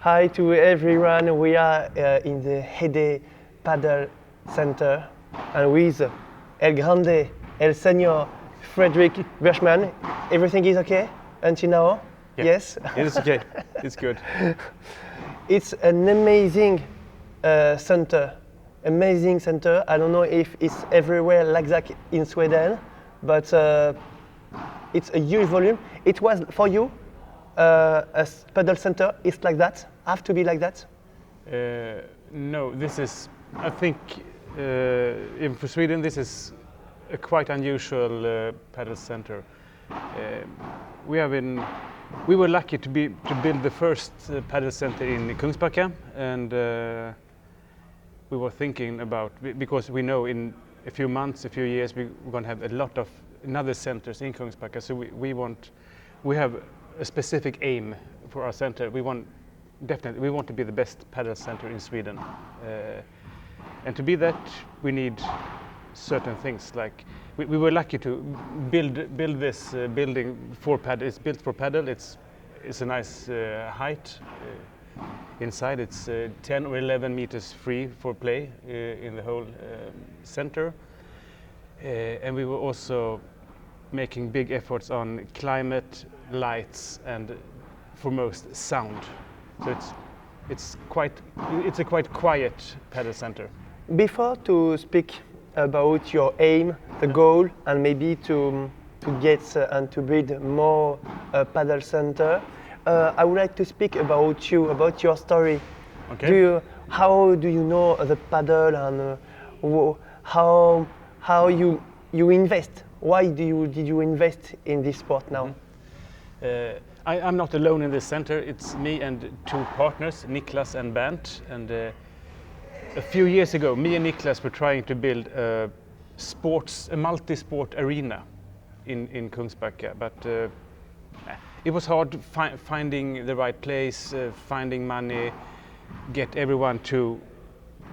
Hi to everyone. We are in the Hede Padel Center and with El Grande, El Senior, Fredrik Berjmann. Everything is okay until now? Yeah. Yes? It is okay. It's good. It's an amazing center. Amazing center. I don't know if it's everywhere like that in Sweden, but it's a huge volume. It was for you a paddle center. It's like that. Have to be like that. No, this is. I think for Sweden this is a quite unusual paddle center. We were lucky to build the first paddle center in Kungsbacka, and we were thinking about, because we know in a few months, a few years, we're going to have a lot of another centers in Kungsbacka. So we have a specific aim for our center. We want to be the best paddle center in Sweden, and to be that we need certain things. Like we were lucky to build this building for paddle. It's built for paddle. It's a nice height. Inside it's 10 or 11 meters free for play in the whole center, and we were also making big efforts on climate, lights, and foremost sound. So it's a quite quiet paddle center. Before to speak about your aim, the goal, and maybe to get and to build more paddle center, I would like to speak about you, about your story. Okay. How do you know the paddle, and how you invest? Why did you invest in this sport now? I'm not alone in this center. It's me and two partners, Niklas and Bernd. And a few years ago, me and Niklas were trying to build a multi-sport arena in Kungsbacka, but it was hard finding the right place, finding money, get everyone to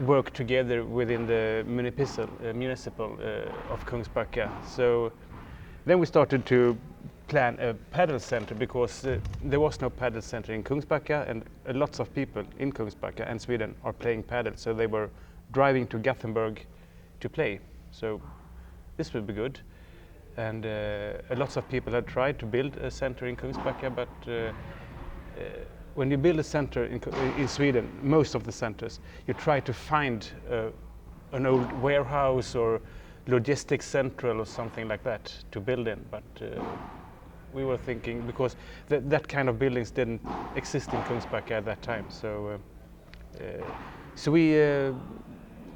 work together within the municipal of Kungsbacka. So then we started to plan a paddle center, because there was no paddle center in Kungsbacka, and lots of people in Kungsbacka and Sweden are playing paddle, so they were driving to Gothenburg to play. So this would be good. And lots of people had tried to build a center in Kungsbacka, but when you build a center in Sweden, most of the centers, you try to find an old warehouse or logistics central or something like that to build in. But we were thinking, because that kind of buildings didn't exist in Kungsbacka at that time, so we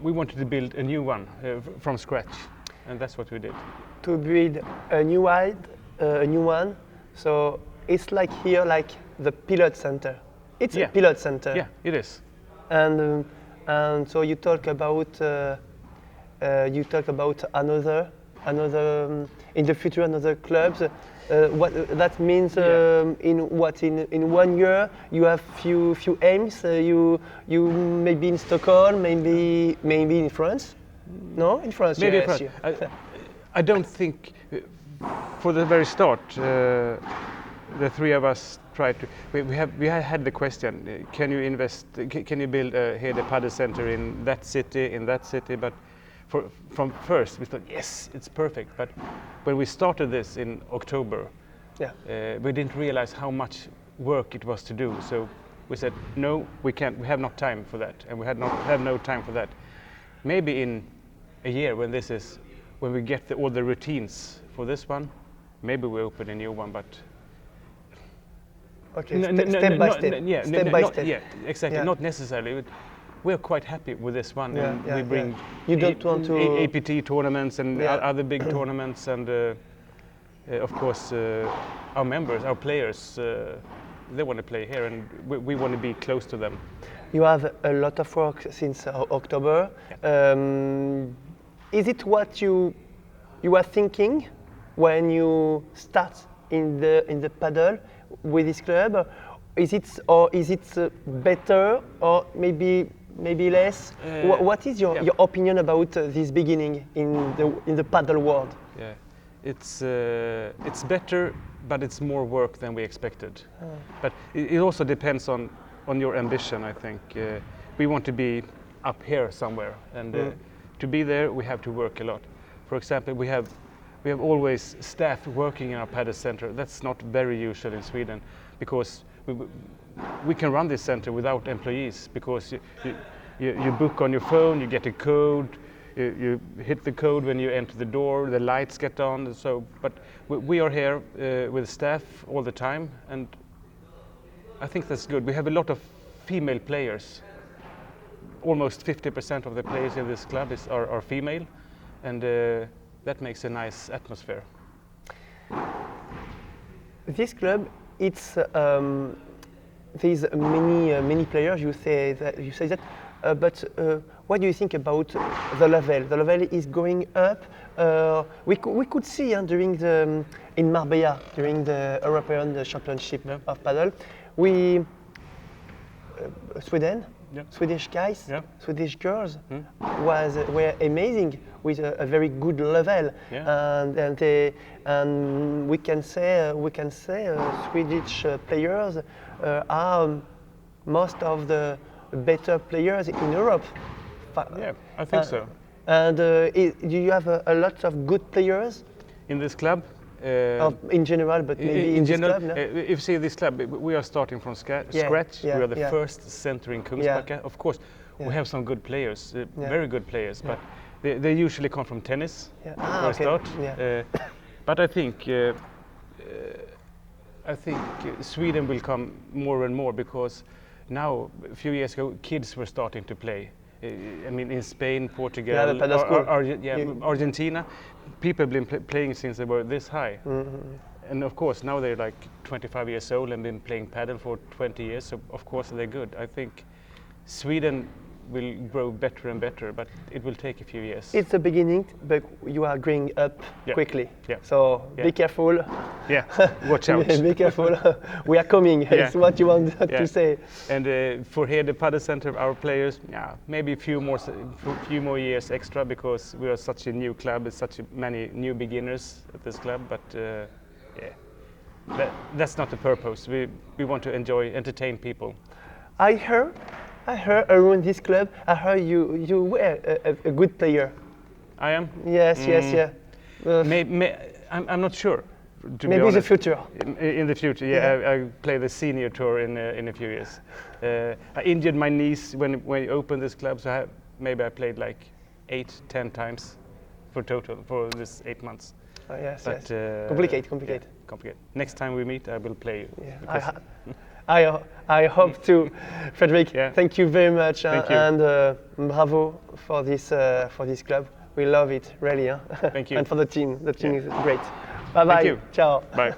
wanted to build a new one from scratch, and that's what we did. To build a new one. So it's like here, like the pilot center. It's a pilot center. Yeah, it is. And so you talk about another in the future, another clubs. What that means in 1 year you have few aims. You maybe in Stockholm, maybe in France. No, in France. Maybe yes, in France. I don't think, for the very start, the three of us tried to. We had the question: can you invest? Can you build a Hede Padel Center in that city? But from first we thought, yes, it's perfect. But when we started this in October, we didn't realize how much work it was to do. So we said, no, we can't. We have not time for that, and we have no time for that. Maybe in a year, when we get all the routines for this one, maybe we open a new one. But step by step. Yeah, exactly. Yeah. Not necessarily. We're quite happy with this one, and we bring you don't want to APT tournaments and other big tournaments, and of course our members, our players, they want to play here, and we want to be close to them. You have a lot of work since October. Yeah. Is it what you are thinking when you start in the paddle with this club? Is it better, or maybe less? What is your opinion about this beginning in the paddle world? Yeah, it's better, but it's more work than we expected. But it also depends on on your ambition. I think we want to be up here somewhere, and to be there we have to work a lot. For example, we have always staff working in our padel center. That's not very usual in Sweden, because we can run this center without employees, because you book on your phone, you get a code, you hit the code when you enter the door, the lights get on. So, but we are here with staff all the time, and I think that's good. We have a lot of female players. Almost 50% of the players in this club are female, and that makes a nice atmosphere. This club, it's there's many players. You say that, but what do you think about the level? The level is going up. We could see in Marbella during the European Championship of Padel, Sweden. Yeah. Swedish guys, Swedish girls were amazing with a very good level, and we can say Swedish players are most of the better players in Europe. Yeah, I think so. And do you have a lot of good players in this club? In general, but maybe in general, this club, no? If you see this club, we are starting from scratch. We are the first center in Kungsbacka. Of course, we have some good players, very good players, but they usually come from tennis. Start. But I think Sweden will come more and more, because now, a few years ago, kids were starting to play. I mean, in Spain, Portugal, Argentina, people have been playing since they were this high. And of course, now they're like 25 years old and been playing padel for 20 years, so of course they're good. I think Sweden will grow better and better, but it will take a few years. It's the beginning, but you are growing up quickly. Yeah. So be careful. Yeah, watch out. Be careful. We are coming. It's what you want to say. And for here, the Padel Center, our players, maybe a few more years extra, because we are such a new club. There's such many new beginners at this club. But that's not the purpose. We want to entertain people. I heard around this club, I heard you were a good player. I am? Yes. I'm not sure. Maybe in the future. In the future, I play the senior tour in a few years. I injured my knees when I opened this club, so maybe I played like 8-10 times for total for this 8 months. Yes. Complicated. Next time we meet, I will play you. I hope to. Fredrik, thank you very much, and bravo for this club. We love it, really. Thank you. And for the team. The team is great. Bye bye. Thank you. Ciao. Bye.